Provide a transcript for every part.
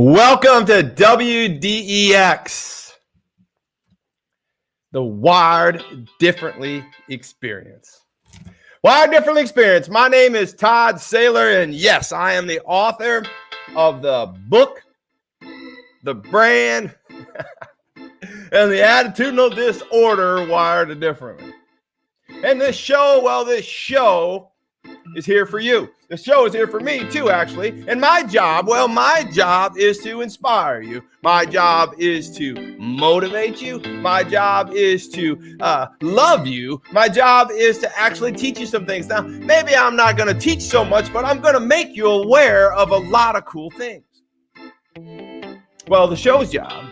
Welcome to WDEX, the Wired Differently Experience. Wired Differently Experience. My name is Todd Saylor, and yes, I am the author of the book, The Brand, and the Attitudinal Disorder Wired Differently. And this show is here for you. The show is here for me too, actually. And my job is to inspire you. My job is to motivate you. My job is to love you. My job is to actually teach you some things. Now, maybe I'm not going to teach so much, but I'm going to make you aware of a lot of cool things. Well, the show's job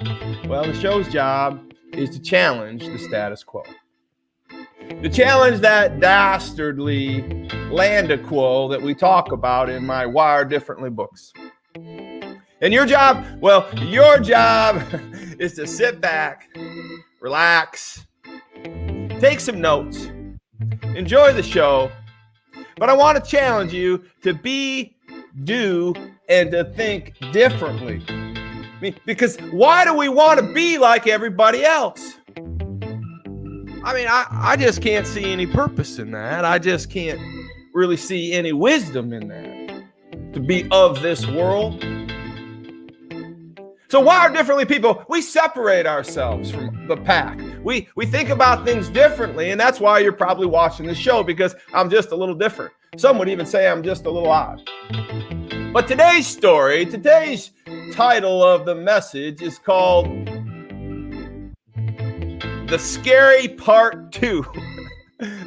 is to challenge the status quo. To challenge that dastardly land quo that we talk about in my Wired Differently books. And your job is to sit back, relax, take some notes, enjoy the show. But I want to challenge you to be, do, and to think differently. Because why do we want to be like everybody else? I just can't see any purpose in that. I just can't really see any wisdom in that, to be of this world. So Wired Differently people, we separate ourselves from the pack. We think about things differently, and that's why you're probably watching the show, because I'm just a little different. Some would even say I'm just a little odd. But today's title of the message is called The Scary Part 2,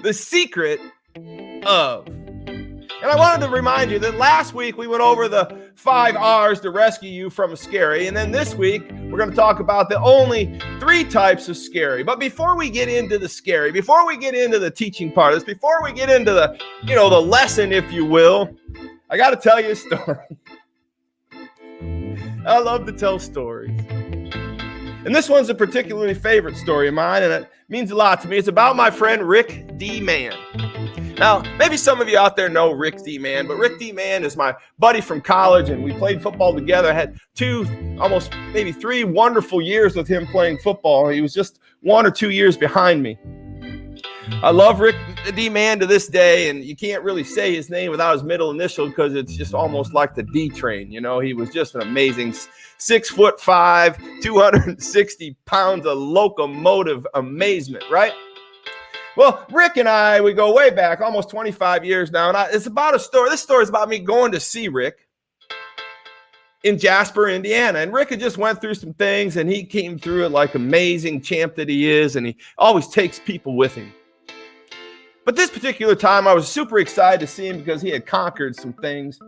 The Secret of. And I wanted to remind you that last week we went over the 5 R's to rescue you from a scary. And then this week we're going to talk about the only 3 types of scary. But before we get into the scary, before we get into the teaching part of this, before we get into the, the lesson, if you will, I got to tell you a story. I love to tell stories. And this one's a particularly favorite story of mine, and it means a lot to me. It's about my friend Rick D. Mann. Now, maybe some of you out there know Rick D. Mann, but Rick D. Mann is my buddy from college, and we played football together. I had 2, almost maybe 3 wonderful years with him playing football. He was just 1 or 2 years behind me. I love Rick D. Mann to this day, and you can't really say his name without his middle initial because it's just almost like the D train. He was just an amazing 6'5", 260 pounds of locomotive amazement, right? Well, Rick and I, we go way back, almost 25 years now, and it's about a story. This story is about me going to see Rick in Jasper, Indiana. And Rick had just went through some things, and he came through it like amazing champ that he is, and he always takes people with him. But this particular time, I was super excited to see him because he had conquered some things.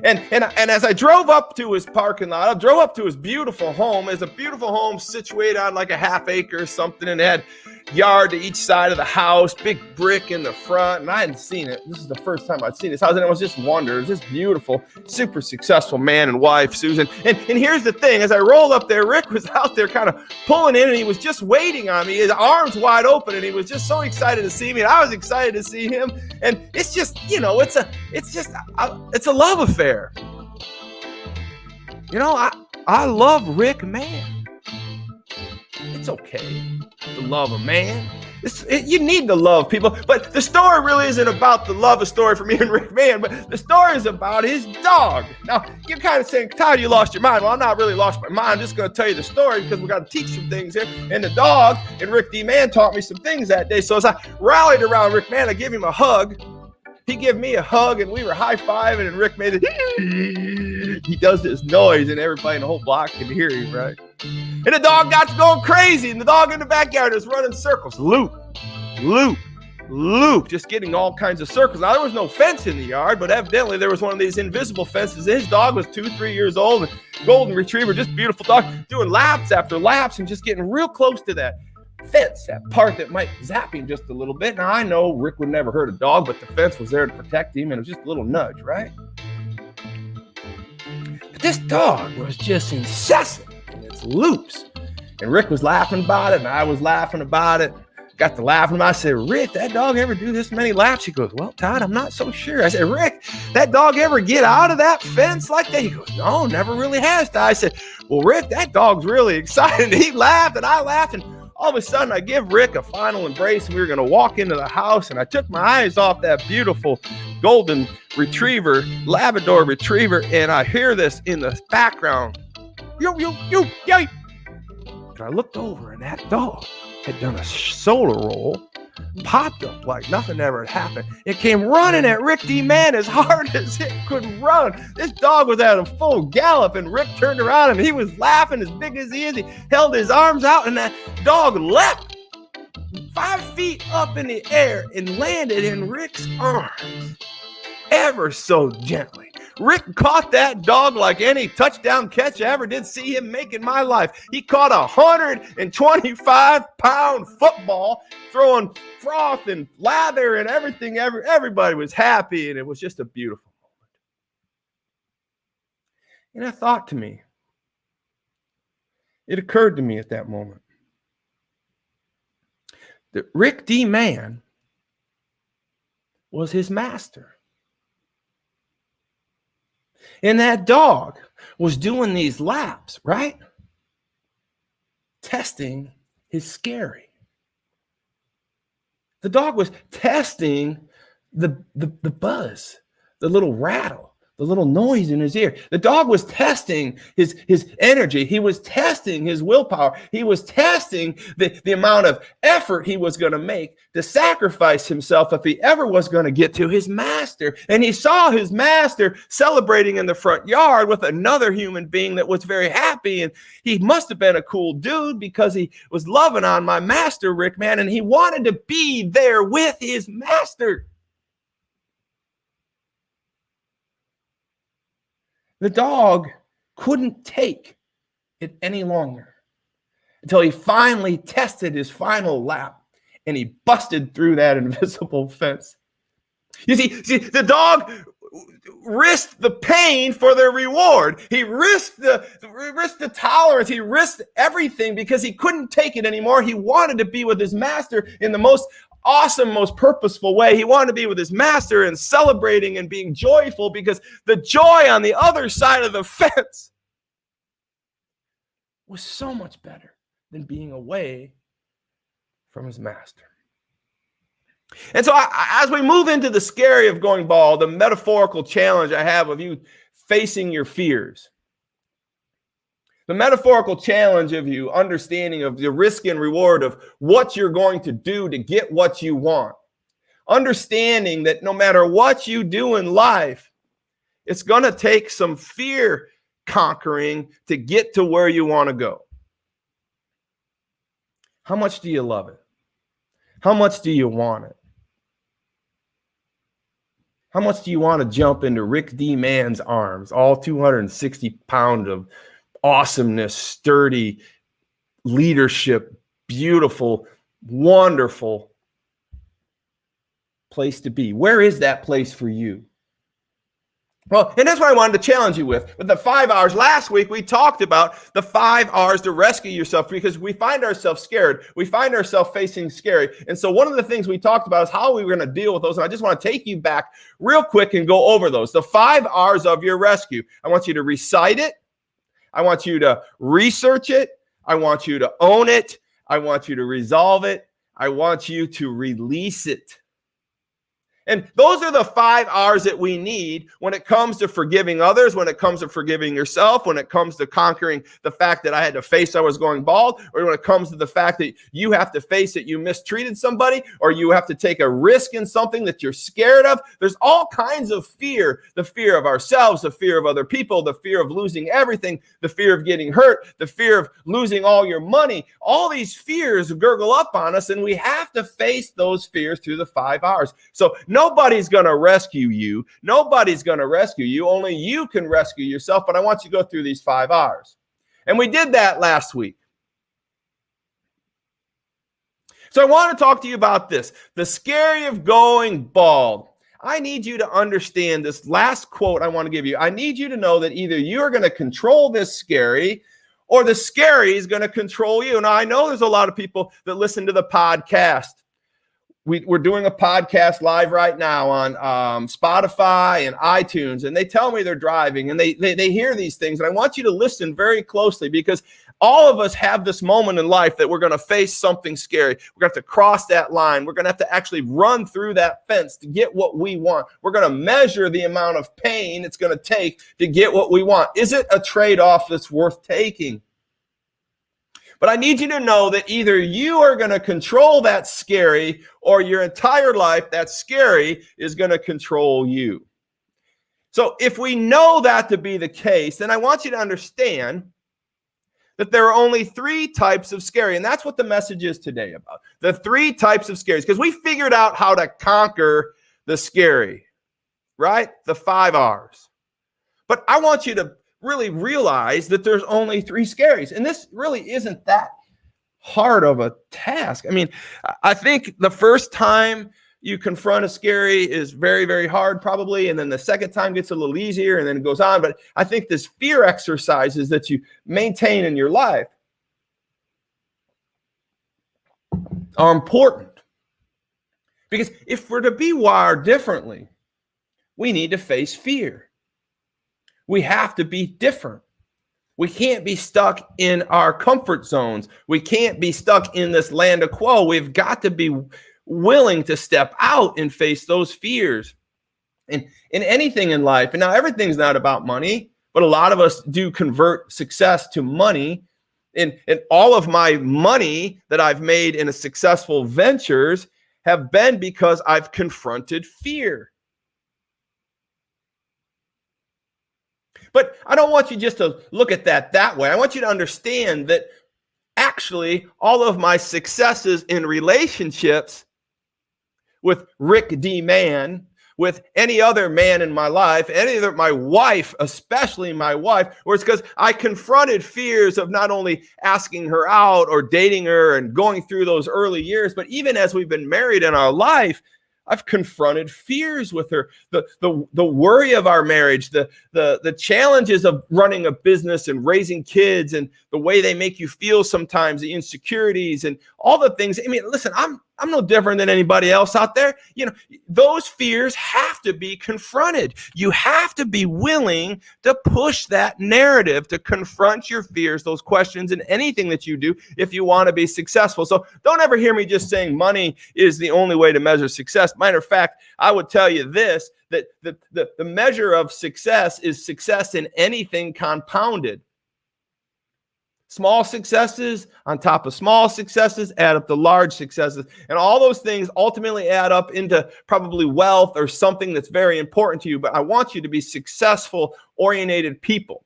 And as I drove up to his parking lot, I drove up to his beautiful home. It's a beautiful home situated on like a half acre or something, and it had yard to each side of the house, big brick in the front, and I hadn't seen it. This is the first time I'd seen this house, and it was just wonder. It was this beautiful, super successful man and wife, Susan. And here's the thing. As I rolled up there, Rick was out there kind of pulling in, and he was just waiting on me, his arms wide open, and he was just so excited to see me, and I was excited to see him. And it's just, it's a love affair. I love Rick Mann. It's okay to love a man. You need to love people. But the story really isn't about the love story for me and Rick Mann, but the story is about his dog. Now, you're kind of saying, Todd, you lost your mind. Well, I'm not really lost my mind. I'm just going to tell you the story because we got to teach some things here. And the dog and Rick D. Mann taught me some things that day. So as I rallied around Rick Mann, I gave him a hug. He gave me a hug, and we were high-fiving, and Rick made it. He does this noise, and everybody in the whole block can hear him, right? And the dog got to going crazy, and the dog in the backyard is running circles. Loop, just getting all kinds of circles. Now, there was no fence in the yard, but evidently there was one of these invisible fences. His dog was 2-3 years old, and golden retriever, just beautiful dog, doing laps after laps and just getting real close to that fence, that part that might zap him just a little bit. Now, I know Rick would never hurt a dog, but the fence was there to protect him, and it was just a little nudge, right? But this dog was just incessant in its loops. And Rick was laughing about it, and I was laughing about it. got to laughing. I said, Rick, that dog ever do this many laps? He goes, well, Todd, I'm not so sure. I said, Rick, that dog ever get out of that fence like that? He goes, no, never really has, Todd. I said, well, Rick, that dog's really excited. He laughed and I laughed, and all of a sudden I give Rick a final embrace, and we were going to walk into the house, and I took my eyes off that beautiful golden retriever, Labrador retriever, and I hear this in the background. Yo, yo, yo, yay. And I looked over, and that dog had done a solo roll, popped up like nothing ever had happened. It came running at Rick D. Man as hard as it could run. This dog was at a full gallop, and Rick turned around, and he was laughing as big as he is. He held his arms out, and that dog leapt 5 feet up in the air and landed in Rick's arms ever so gently. Rick caught that dog like any touchdown catch I ever did see him make in my life. He caught a 125-pound football, throwing froth and lather and everything. Everybody was happy, and it was just a beautiful moment. And I thought to me, it occurred to me at that moment that Rick D. Man was his master. And that dog was doing these laps, right? Testing his scary. The dog was testing the buzz, the little rattle, the little noise in his ear. The dog was testing his energy. He was testing his willpower. He was testing the amount of effort he was going to make to sacrifice himself if he ever was going to get to his master. And he saw his master celebrating in the front yard with another human being that was very happy. And he must have been a cool dude because he was loving on my master, Rick, man. And he wanted to be there with his master. The dog couldn't take it any longer until he finally tested his final lap, and he busted through that invisible fence. You see, the dog risked the pain for the reward. He risked the tolerance. He risked everything because he couldn't take it anymore. He wanted to be with his master in the most awesome, most purposeful way. He wanted to be with his master and celebrating and being joyful, because the joy on the other side of the fence was so much better than being away from his master. And so as we move into the scary of going bald, the metaphorical challenge I have of you facing your fears, the metaphorical challenge of you understanding of the risk and reward of what you're going to do to get what you want. Understanding that no matter what you do in life, it's going to take some fear conquering to get to where you want to go. How much do you love it? How much do you want it? How much do you want to jump into Rick D. Man's arms, all 260 pounds of awesomeness, sturdy leadership, beautiful, wonderful place to be? Where is that place for you? Well, and that's what I wanted to challenge you with the 5 hours. Last week, we talked about the 5 hours to rescue yourself, because we find ourselves scared. We find ourselves facing scary. And so one of the things we talked about is how we were going to deal with those. And I just want to take you back real quick and go over those. The 5 hours of your rescue. I want you to recite it. I want you to research it. I want you to own it. I want you to resolve it. I want you to release it. And those are the 5 hours that we need when it comes to forgiving others, when it comes to forgiving yourself, when it comes to conquering the fact that I had to face I was going bald, or when it comes to the fact that you have to face that you mistreated somebody, or you have to take a risk in something that you're scared of. There's all kinds of fear: the fear of ourselves, the fear of other people, the fear of losing everything, the fear of getting hurt, the fear of losing all your money. All these fears gurgle up on us, and we have to face those fears through the 5 hours. So nobody's going to rescue you. Nobody's going to rescue you. Only you can rescue yourself. But I want you to go through these 5 hours. And we did that last week. So I want to talk to you about this. The scary of going bald. I need you to understand this last quote I want to give you. I need you to know that either you are going to control this scary, or the scary is going to control you. Now, I know there's a lot of people that listen to the podcast. We're doing a podcast live right now on Spotify and iTunes, and they tell me they're driving, and they hear these things. And I want you to listen very closely, because all of us have this moment in life that we're going to face something scary. We're going to have to cross that line. We're going to have to actually run through that fence to get what we want. We're going to measure the amount of pain it's going to take to get what we want. Is it a trade-off that's worth taking? But I need you to know that either you are going to control that scary, or your entire life, that scary is going to control you. So if we know that to be the case, then I want you to understand that there are only 3 types of scary. And that's what the message is today about. The 3 types of scaries. Because we figured out how to conquer the scary, right? The 5 R's. But I want you to really realize that there's only 3 scaries. And this really isn't that hard of a task. I mean, I think the first time you confront a scary is very, very hard probably. And then the second time gets a little easier, and then it goes on. But I think this fear exercises that you maintain in your life are important. Because if we're to be wired differently, we need to face fear. We have to be different. We can't be stuck in our comfort zones. We can't be stuck in this land of quo. We've got to be willing to step out and face those fears. And in anything in life, and now everything's not about money, but a lot of us do convert success to money. And all of my money that I've made in a successful ventures have been because I've confronted fear. But I don't want you just to look at that way. I want you to understand that actually all of my successes in relationships with Rick D. Mann, with any other man in my life, my wife, especially my wife, or it's because I confronted fears of not only asking her out or dating her and going through those early years, but even as we've been married in our life, I've confronted fears with her, the worry of our marriage, the challenges of running a business and raising kids, and the way they make you feel sometimes, the insecurities and all the things. I mean, listen, I'm no different than anybody else out there. You know, those fears have to be confronted. You have to be willing to push that narrative, to confront your fears, those questions, and anything that you do if you want to be successful. So don't ever hear me just saying money is the only way to measure success. Matter of fact, I would tell you this, that the measure of success is success in anything compounded. Small successes on top of small successes add up to large successes. And all those things ultimately add up into probably wealth or something that's very important to you. But I want you to be successful, oriented people.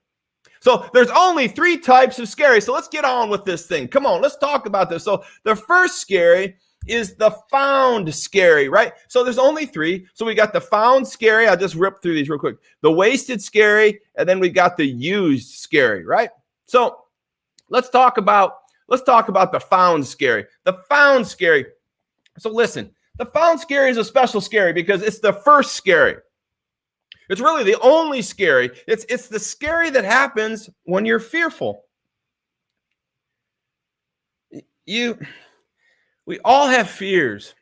So there's only 3 types of scary. So let's get on with this thing. Come on, let's talk about this. So the first scary is the found scary, right? So there's only 3. So we got the found scary. I'll just rip through these real quick. The wasted scary, and then we got the used scary, right? So let's talk about the found scary. The found scary. So listen, the found scary is a special scary because it's the first scary. It's really the only scary. It's the scary that happens when you're fearful. We all have fears.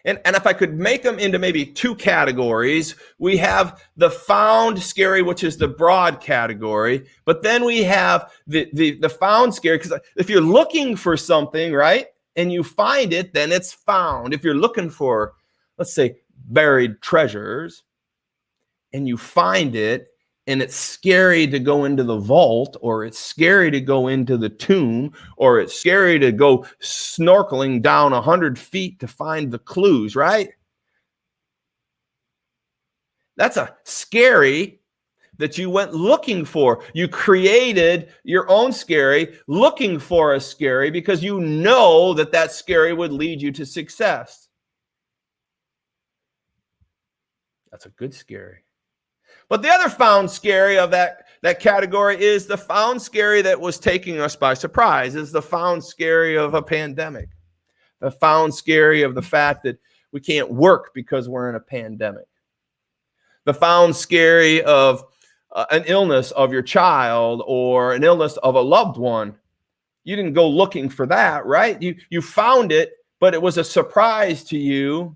And if I could make them into maybe 2 categories, we have the found scary, which is the broad category, but then we have the found scary, because if you're looking for something, right, and you find it, then it's found. If you're looking for, let's say, buried treasures, and you find it, and it's scary to go into the vault, or it's scary to go into the tomb, or it's scary to go snorkeling down 100 feet to find the clues, right? That's a scary that you went looking for. You created your own scary, looking for a scary, because you know that scary would lead you to success. That's a good scary. But the other found scary of that category is the found scary that was taking us by surprise, is the found scary of a pandemic. The found scary of the fact that we can't work because we're in a pandemic. The found scary of an illness of your child or an illness of a loved one, you didn't go looking for that, right? You found it, but it was a surprise to you.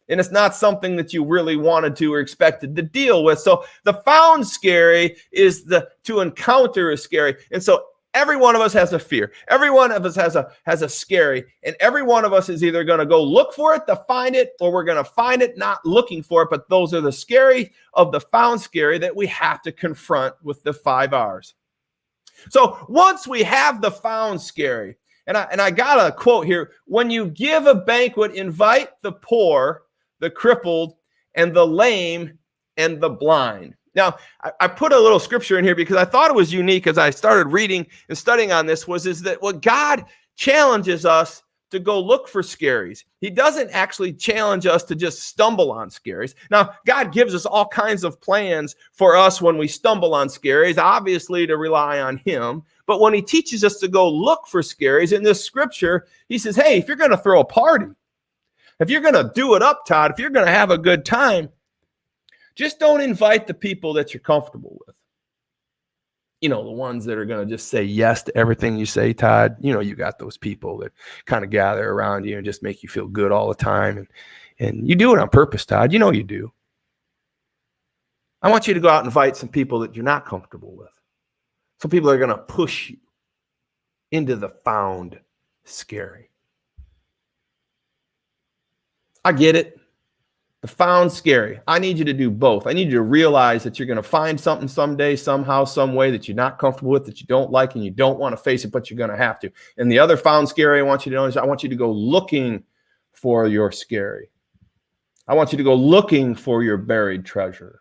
And it's not something that you really wanted to or expected to deal with. So the found scary is to encounter is scary. And so every one of us has a fear. Every one of us has a scary. And every one of us is either going to go look for it to find it, or we're going to find it not looking for it. But those are the scary of the found scary that we have to confront with the 5 R's. So once we have the found scary, and I got a quote here: when you give a banquet, invite the poor, the crippled, and the lame, and the blind. Now, I put a little scripture in here because I thought it was unique as I started reading and studying on this is that what God challenges us to go look for scaries. He doesn't actually challenge us to just stumble on scaries. Now, God gives us all kinds of plans for us when we stumble on scaries, obviously to rely on him. But when he teaches us to go look for scaries in this scripture, he says, hey, if you're going to throw a party, if you're going to do it up, Todd, if you're going to have a good time, just don't invite the people that you're comfortable with. You know, the ones that are going to just say yes to everything you say, Todd. You know, you got those people that kind of gather around you and just make you feel good all the time. And you do it on purpose, Todd. You know you do. I want you to go out and invite some people that you're not comfortable with. Some people that are going to push you into the found scary. I get it. The found scary. I need you to do both. I need you to realize that you're going to find something someday, somehow, some way that you're not comfortable with, that you don't like, and you don't want to face it, but you're going to have to. And the other found scary I want you to know is I want you to go looking for your scary. I want you to go looking for your buried treasure.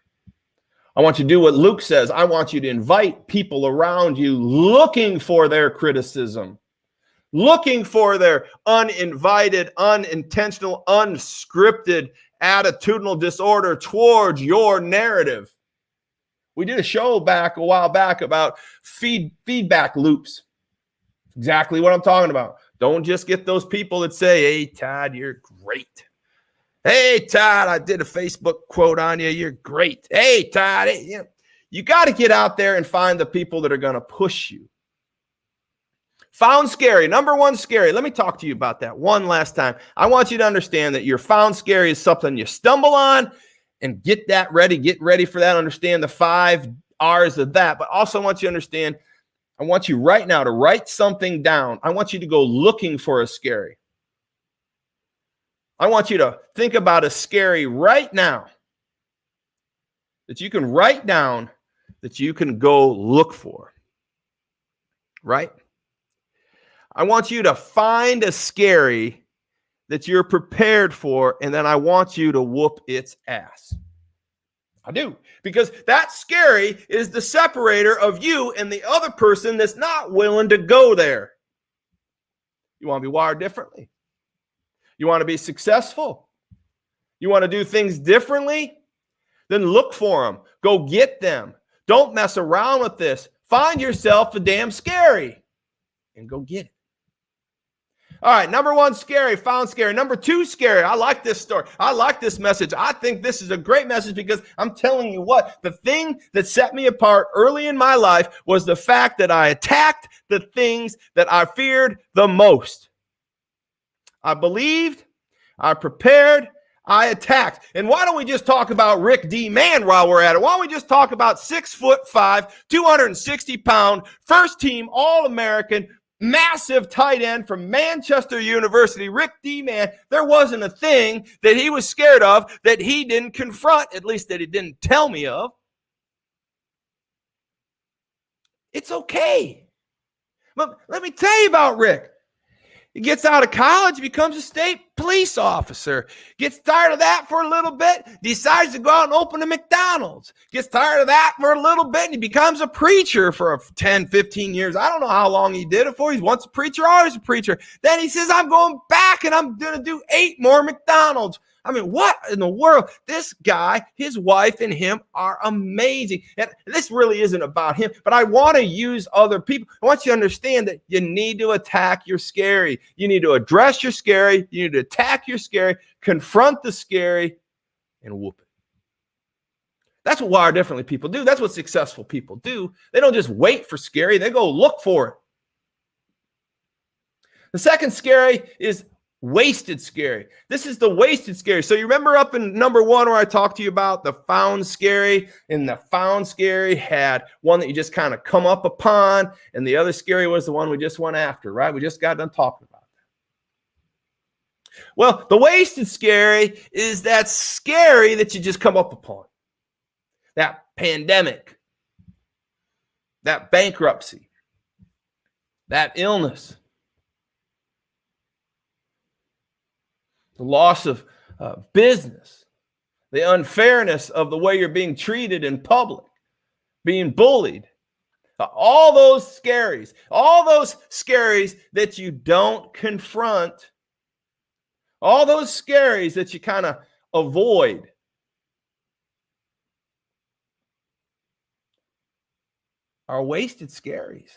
I want you to do what Luke says. I want you to invite people around you looking for their criticism, looking for their uninvited, unintentional, unscripted attitudinal disorder towards your narrative. We did a show a while back about feedback loops. Exactly what I'm talking about. Don't just get those people that say, hey, Todd, you're great. Hey, Todd, I did a Facebook quote on you. You're great. Hey, Todd, hey, you got to get out there and find the people that are going to push you. Found scary, number one scary. Let me talk to you about that one last time. I want you to understand that your found scary is something you stumble on, and get that ready. Get ready for that. Understand the 5 R's of that. But also I want you to understand, I want you right now to write something down. I want you to go looking for a scary. I want you to think about a scary right now that you can write down, that you can go look for. Right? I want you to find a scary that you're prepared for, and then I want you to whoop its ass. I do. Because that scary is the separator of you and the other person that's not willing to go there. You want to be wired differently? You want to be successful? You want to do things differently? Then look for them. Go get them. Don't mess around with this. Find yourself a damn scary and go get it. All right, number one, scary, found scary. Number 2, scary. I like this story. I like this message. I think this is a great message because I'm telling you what, the thing that set me apart early in my life was the fact that I attacked the things that I feared the most. I believed, I prepared, I attacked. And why don't we just talk about Rick D. Mann while we're at it? Why don't we just talk about 6'5", 260-pound, first team All-American, massive tight end from Manchester University, Rick D. Mann. There wasn't a thing that he was scared of that he didn't confront, at least that he didn't tell me of. It's okay. But let me tell you about Rick. He gets out of college, becomes a state police officer, gets tired of that for a little bit, decides to go out and open a McDonald's, gets tired of that for a little bit, and he becomes a preacher for 10, 15 years. I don't know how long he did it for. He's once a preacher, always a preacher. Then he says, I'm going back and I'm going to do 8 more McDonald's. I mean, what in the world? This guy, his wife, and him are amazing. And this really isn't about him, but I want to use other people. I want you to understand that you need to attack your scary. You need to address your scary. You need to attack your scary, confront the scary, and whoop it. That's what Wire Differently people do. That's what successful people do. They don't just wait for scary. They go look for it. The second scary is wasted scary. This is the wasted scary. So you remember up in number 1 where I talked to you about the found scary, and the found scary had one that you just kind of come up upon, and the other scary was the one we just went after, right? We just got done talking about that. Well, the wasted scary is that scary that you just come up upon. That pandemic, that bankruptcy, that illness, the loss of business, the unfairness of the way you're being treated in public, being bullied, all those scaries that you don't confront, all those scaries that you kind of avoid. Are wasted scaries.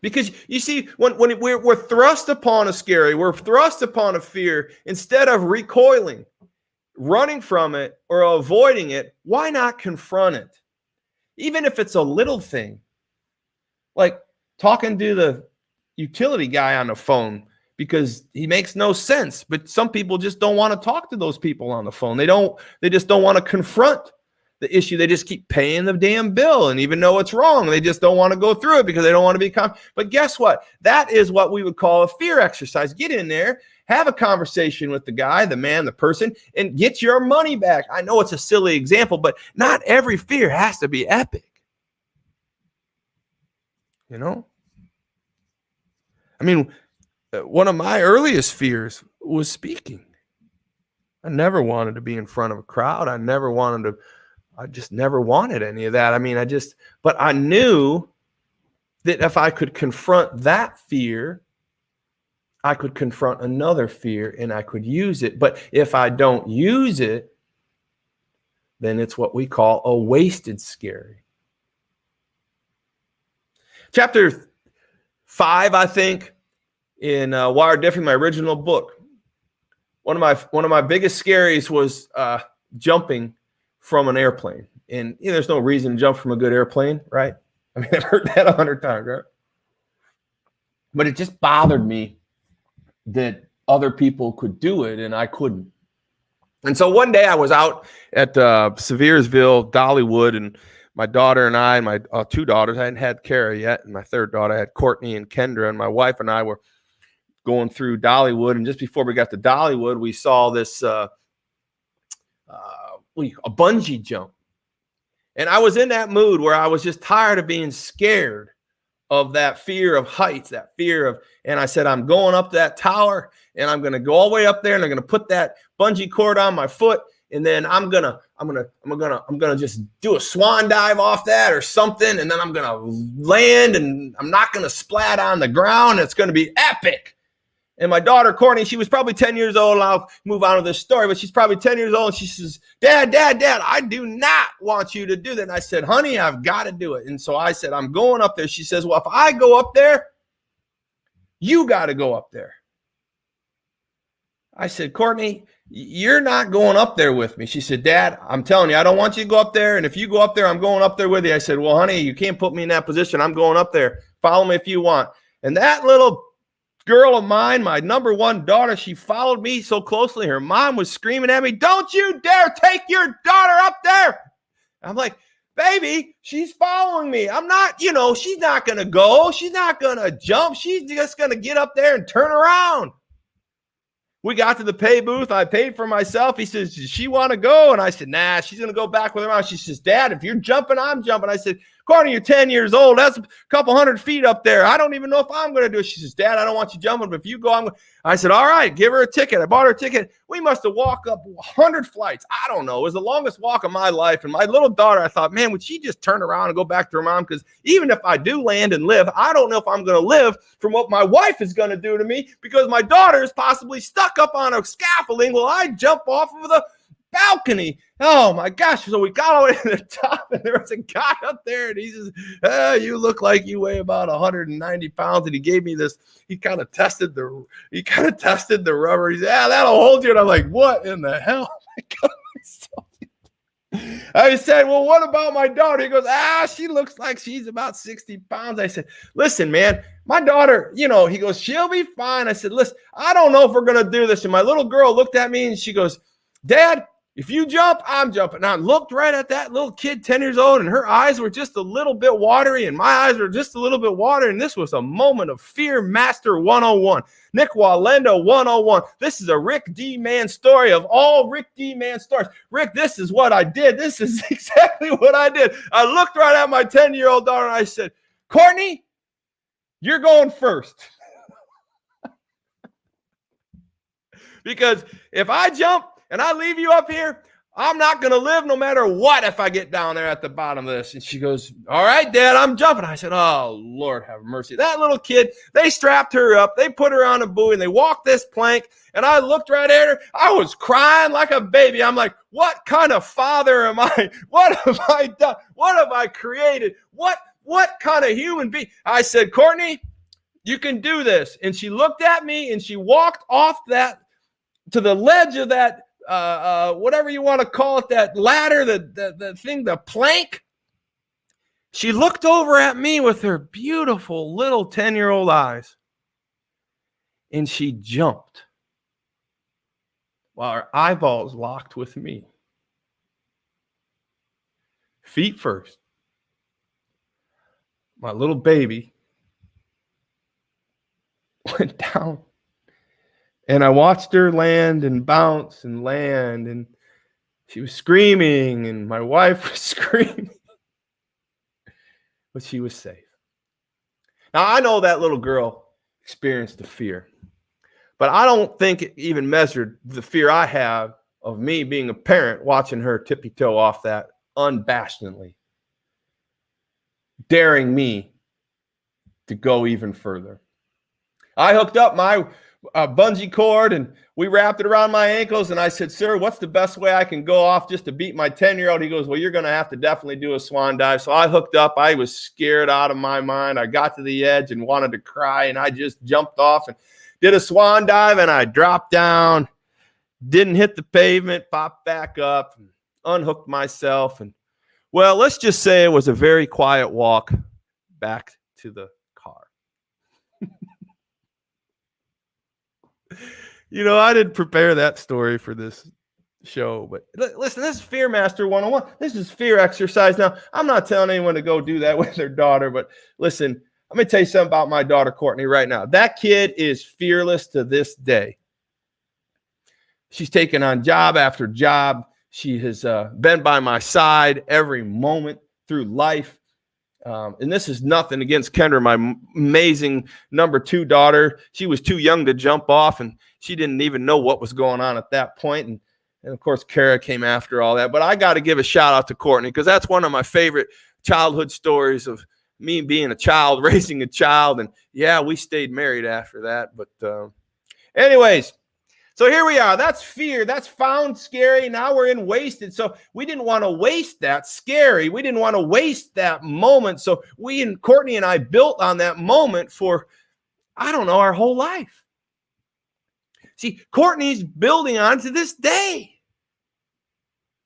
Because you see, when we're thrust upon a scary, we're thrust upon a fear, instead of recoiling, running from it, or avoiding it, why not confront it? Even if it's a little thing, like talking to the utility guy on the phone because he makes no sense, but some people just don't want to talk to those people on the phone. They just don't want to confront the issue. They just keep paying the damn bill, and even though it's wrong, they just don't want to go through it because they don't want to be But guess what? That is what we would call a fear exercise. Get in there, have a conversation with the guy, the man, the person, and get your money back. I know it's a silly example, but not every fear has to be epic. You know? I mean, one of my earliest fears was speaking. I never wanted to be in front of a crowd. I just never wanted any of that. I mean, but I knew that if I could confront that fear, I could confront another fear and I could use it. But if I don't use it, then it's what we call a wasted scary. Chapter 5, I think, in Wired Differently, my original book, one of my biggest scaries was jumping from an airplane. And there's no reason to jump from a good airplane, right? I mean, I've heard that 100 times, right? But it just bothered me that other people could do it and I couldn't. And so one day I was out at Seviersville, Dollywood, and my daughter and I, my 2 daughters, I hadn't had Kara yet, and my 3rd daughter, I had Courtney and Kendra, and my wife and I were going through Dollywood. And just before we got to Dollywood, we saw this a bungee jump. And I was in that mood where I was just tired of being scared of that fear of heights, and I said, I'm going up that tower and I'm going to go all the way up there and I'm going to put that bungee cord on my foot. And then I'm going to just do a swan dive off that or something. And then I'm going to land and I'm not going to splat on the ground. It's going to be epic. And my daughter, Courtney, she was probably 10 years old. I'll move on to this story, but she's probably 10 years old. And she says, Dad, I do not want you to do that. And I said, honey, I've got to do it. And so I said, I'm going up there. She says, well, if I go up there, you got to go up there. I said, Courtney, you're not going up there with me. She said, Dad, I'm telling you, I don't want you to go up there. And if you go up there, I'm going up there with you. I said, well, honey, you can't put me in that position. I'm going up there. Follow me if you want. And that little girl of mine, my number 1 daughter, she followed me so closely. Her mom was screaming at me, don't you dare take your daughter up there. I'm like, baby, she's following me. I'm not, she's not going to go. She's not going to jump. She's just going to get up there and turn around. We got to the pay booth. I paid for myself. He says, does she want to go? And I said, nah, she's going to go back with her mom. She says, Dad, if you're jumping, I'm jumping. I said, Courtney, you're 10 years old. That's a couple hundred feet up there. I don't even know if I'm going to do it. She says, Dad, I don't want you jumping, but if you go, I said, all right, give her a ticket. I bought her a ticket. We must have walked up 100 flights. I don't know. It was the longest walk of my life. And my little daughter, I thought, man, would she just turn around and go back to her mom? Because even if I do land and live, I don't know if I'm going to live from what my wife is going to do to me, because my daughter is possibly stuck up on a scaffolding while I jump off of the balcony. Oh my gosh. So we got all the way to the top, and there was a guy up there, and he says, you look like you weigh about 190 pounds. And he gave me this, he kind of tested the rubber. He said, that'll hold you. And I'm like, what in the hell? I said, well, what about my daughter? He goes, she looks like she's about 60 pounds. I said, listen, man, my daughter, he goes, she'll be fine. I said, listen, I don't know if we're going to do this. And my little girl looked at me and she goes, Dad, if you jump, I'm jumping. And I looked right at that little kid, 10 years old, and her eyes were just a little bit watery, and my eyes were just a little bit watery. And this was a moment of Fear Master 101. Nick Wallenda 101. This is a Rick D. Man story of all Rick D. Man stories. Rick, this is what I did. This is exactly what I did. I looked right at my 10-year-old daughter, and I said, Courtney, you're going first. Because if I jump, and I leave you up here, I'm not going to live no matter what if I get down there at the bottom of this. And she goes, all right, Dad, I'm jumping. I said, oh, Lord have mercy. That little kid, they strapped her up. They put her on a buoy, and they walked this plank. And I looked right at her. I was crying like a baby. I'm like, what kind of father am I? What have I done? What have I created? What kind of human being? I said, Courtney, you can do this. And she looked at me, and she walked off that to the ledge of that whatever you want to call it, that ladder, the thing, the plank. She looked over at me with her beautiful little 10-year-old eyes, and she jumped while her eyeballs locked with me. Feet first. My little baby went down. And I watched her land and bounce and land, and she was screaming, and my wife was screaming, but she was safe. Now, I know that little girl experienced the fear, but I don't think it even measured the fear I have of me being a parent watching her tippy-toe off that unabashedly, daring me to go even further. I hooked up my bungee cord, and we wrapped it around my ankles, and I said, sir, what's the best way I can go off just to beat my 10-year-old? He goes, well, you're going to have to definitely do a swan dive. So I hooked up. I was scared out of my mind. I got to the edge and wanted to cry, and I just jumped off and did a swan dive, and I dropped down, didn't hit the pavement, popped back up, and unhooked myself. And well, let's just say it was a very quiet walk back to the car. I didn't prepare that story for this show, but listen, this is Fear Master 101. This is fear exercise. Now, I'm not telling anyone to go do that with their daughter, but listen, let me tell you something about my daughter, Courtney, right now. That kid is fearless to this day. She's taken on job after job. She has been by my side every moment through life. And this is nothing against Kendra, my amazing number 2 daughter. She was too young to jump off, and she didn't even know what was going on at that point. And of course, Kara came after all that. But I got to give a shout out to Courtney, because that's one of my favorite childhood stories of me being a child, raising a child. And yeah, we stayed married after that. But anyways, so here we are. That's fear. That's found scary. Now we're in wasted. So we didn't want to waste that scary. We didn't want to waste that moment. So Courtney and I built on that moment for, our whole life. See, Courtney's building on to this day.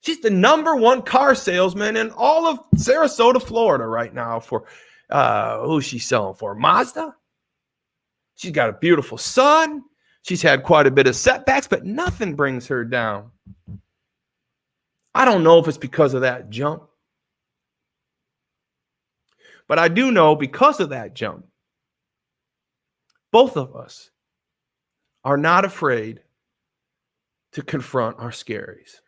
She's the number 1 car salesman in all of Sarasota, Florida right now for, who's she selling for? Mazda? She's got a beautiful son. She's had quite a bit of setbacks, but nothing brings her down. I don't know if it's because of that jump, but I do know because of that jump, both of us are not afraid to confront our scaries.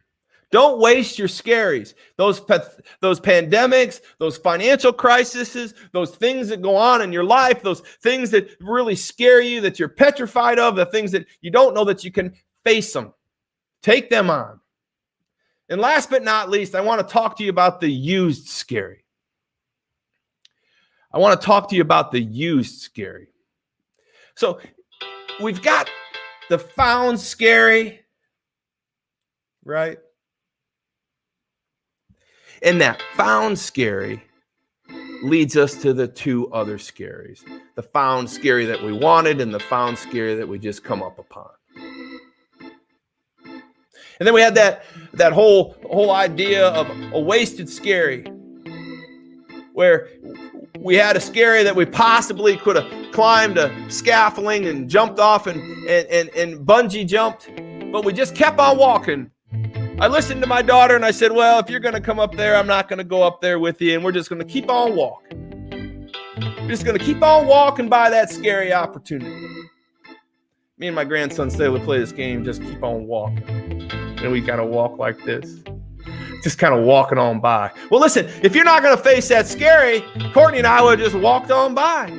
Don't waste your scaries. Those pandemics, those financial crises, those things that go on in your life, those things that really scare you, that you're petrified of, the things that you don't know that you can face them. Take them on. And last but not least, I want to talk to you about the used scary. I want to talk to you about the used scary. So we've got the found scary, right? And that found scary leads us to the 2 other scaries. The found scary that we wanted and the found scary that we just come up upon. And then we had that whole idea of a wasted scary, where we had a scary that we possibly could have climbed a scaffolding and jumped off and bungee jumped, but we just kept on walking. I listened to my daughter and I said, well, if you're going to come up there, I'm not going to go up there with you, and we're just going to keep on walking. We're just going to keep on walking by that scary opportunity. Me and my grandson Sailor play this game, just keep on walking. And we kind of walk like this, just kind of walking on by. Well, listen, if you're not going to face that scary, Courtney and I would have just walked on by.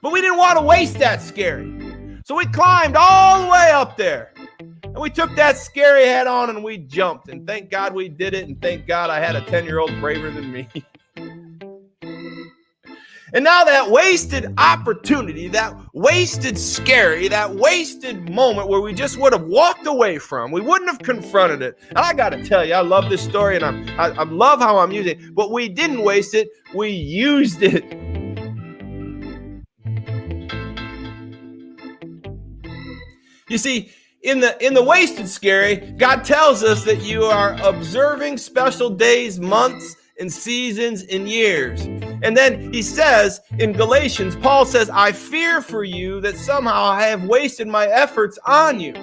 But we didn't want to waste that scary. So we climbed all the way up there. And we took that scary head on and we jumped. And thank God we did it. And thank God I had a 10-year-old braver than me. And now that wasted opportunity, that wasted scary, that wasted moment where we just would have walked away from, we wouldn't have confronted it. And I got to tell you, I love this story and I love how I'm using it. But we didn't waste it. We used it. You see, in the wasted scary, God tells us that you are observing special days, months, and seasons and years. And then he says in Galatians, Paul says, I fear for you that somehow I have wasted my efforts on you.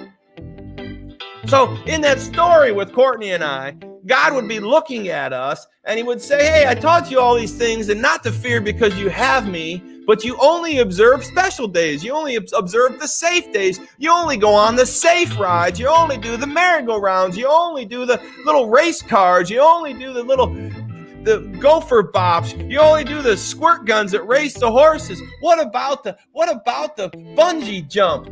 So in that story with Courtney and I, God would be looking at us and he would say, hey, I taught you all these things and not to fear because you have me, but you only observe special days. You only observe the safe days. You only go on the safe rides. You only do the merry-go-rounds. You only do the little race cars. You only do the gopher bops. You only do the squirt guns that race the horses. What about the bungee jump?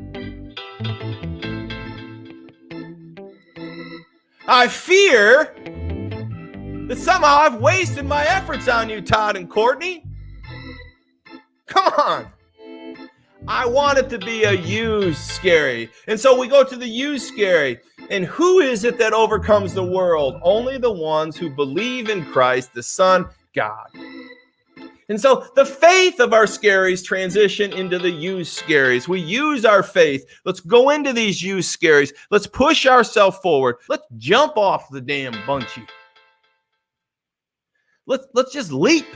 I fear that somehow I've wasted my efforts on you, Todd and Courtney. Come on. I want it to be a used scary. And so we go to the used scary. And who is it that overcomes the world? Only the ones who believe in Christ, the Son, God. And so the faith of our scaries transition into the used scaries. We use our faith. Let's go into these used scaries. Let's push ourselves forward. Let's jump off the damn bungee. Let's just leap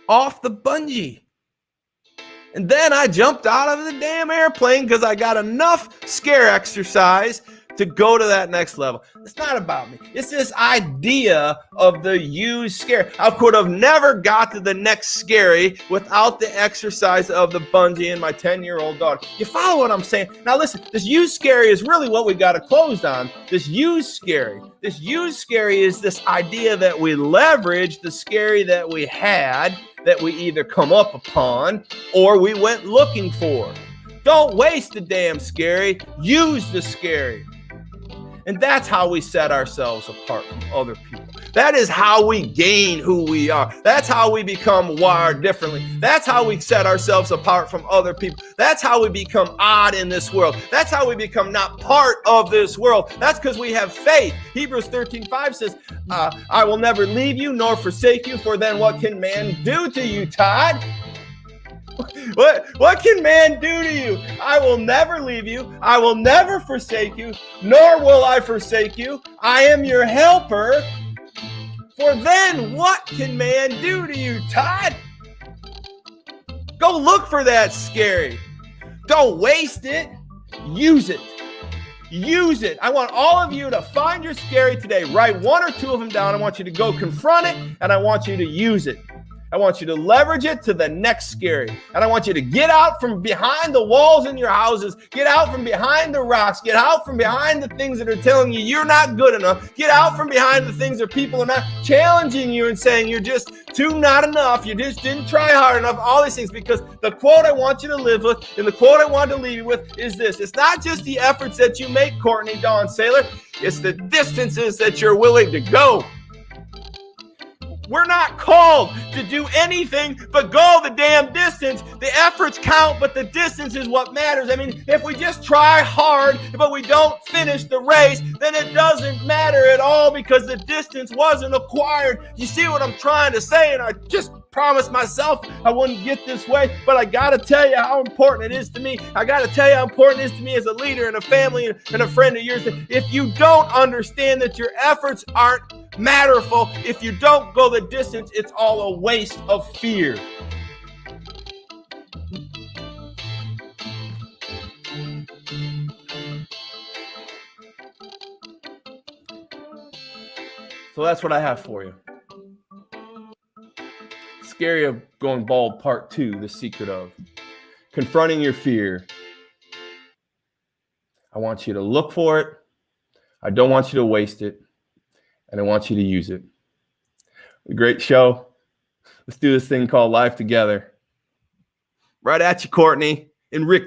off the bungee. And then I jumped out of the damn airplane because I got enough scare exercise to go to that next level. It's not about me. It's this idea of the used scare. I could have never got to the next scary without the exercise of the bungee and my 10-year-old daughter. You follow what I'm saying? Now listen, this used scary is really what we got to close on. This used scary. This used scary is this idea that we leverage the scary that we had, that we either come up upon or we went looking for. Don't waste the damn scary. Use the scary. And that's how we set ourselves apart from other people. That is how we gain who we are. That's how we become wired differently. That's how we set ourselves apart from other people. That's how we become odd in this world. That's how we become not part of this world. That's because we have faith. Hebrews 13:5 says, I will never leave you nor forsake you, for then what can man do to you, Todd? What can man do to you? I will never leave you. I will never forsake you, nor will I forsake you. I am your helper. For then what can man do to you, Todd? Go look for that scary. Don't waste it. Use it. Use it. I want all of you to find your scary today. Write one or two of them down. I want you to go confront it, and I want you to use it. I want you to leverage it to the next scary. And I want you to get out from behind the walls in your houses. Get out from behind the rocks. Get out from behind the things that are telling you you're not good enough. Get out from behind the things that people are not challenging you and saying you're just too not enough. You just didn't try hard enough. All these things. Because the quote I want you to live with and the quote I want to leave you with is this. It's not just the efforts that you make, Courtney, Dawn, Sailor. It's the distances that you're willing to go. We're not called to do anything but go the damn distance. The efforts count, but the distance is what matters. I mean, if we just try hard, but we don't finish the race, then it doesn't matter at all because the distance wasn't acquired. You see what I'm trying to say? And I just promised myself I wouldn't get this way, but I got to tell you how important it is to me. I got to tell you how important it is to me as a leader and a family and a friend of yours. If you don't understand that your efforts aren't matterful, if you don't go the distance, it's all a waste of fear. So that's what I have for you. Scary of Going Bald Part 2, The Secret of Confronting Your Fear. I want you to look for it. I don't want you to waste it. And I want you to use it. A great show. Let's do this thing called Life Together. Right at you, Courtney and Rick.